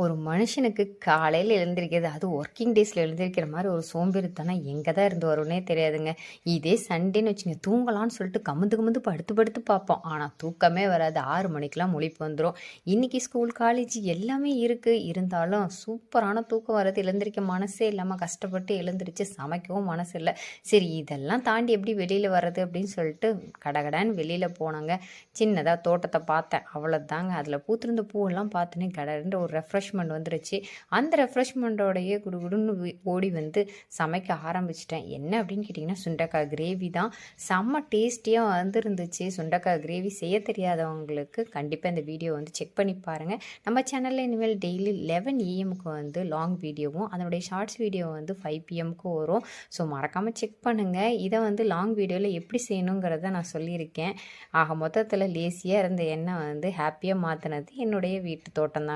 ஒரு மனுஷனுக்கு காலையில் எழுந்திரிக்கிறது, அது ஒர்க்கிங் டேஸில் எழுந்திரிக்கிற மாதிரி ஒரு சோம்பேறித்தனம் எங்கே தான் இருந்து வரும்னே தெரியாதுங்க. இதே சண்டேன்னு வச்சுங்க, தூங்கலான்னு சொல்லிட்டு கமுந்து கமுந்து படுத்து படுத்து பார்ப்போம். ஆனால் தூக்கமே வராது. 6 மணிக்கெலாம் முழிப்பு வந்துடும். இன்றைக்கி ஸ்கூல் காலேஜ் எல்லாமே இருக்குது. இருந்தாலும் சூப்பரான தூக்கம் வர்றது, எழுந்திரிக்க மனசே இல்லாமல் கஷ்டப்பட்டு எழுந்திரிச்சு சமைக்கவும் மனசு இல்லை. சரி, இதெல்லாம் தாண்டி எப்படி வெளியில் வர்றது அப்படின்னு சொல்லிட்டு கடகடான்னு வெளியில் போனாங்க. சின்னதாக தோட்டத்தை பார்த்தேன், அவ்வளோதாங்க. அதில் பூத்திருந்த பூவெல்லாம் பார்த்துனே கடகடன்ற ஒரு ரெஃப்ரெஷ்மெண்ட் வந்துருச்சு. அந்த ரெஃப்ரெஷ்மெண்ட்டோடையே குடுகுடுன்னு ஓடி வந்து சமைக்க ஆரம்பிச்சிட்டேன். என்ன அப்படின்னு கேட்டிங்கன்னா, சுண்டைக்காய் கிரேவி தான். செம்ம டேஸ்டியாக வந்துருந்துச்சு. சுண்டைக்காய் கிரேவி செய்ய தெரியாதவங்களுக்கு கண்டிப்பாக இந்த வீடியோ வந்து செக் பண்ணி பாருங்கள். நம்ம சேனலில் இனிமேல் டெய்லி 11 AM வந்து லாங் வீடியோவும், அதனுடைய ஷார்ட்ஸ் வீடியோ வந்து 5 PM வரும். ஸோ மறக்காமல் செக் பண்ணுங்கள். இதை வந்து லாங் வீடியோவில் எப்படி செய்யணுங்கிறத நான் சொல்லியிருக்கேன். ஆக மொத்தத்தில் லேசியாக இருந்த எண்ணெய் வந்து ஹாப்பியாக மாற்றினது என்னுடைய வீட்டு தோட்டம் தான்.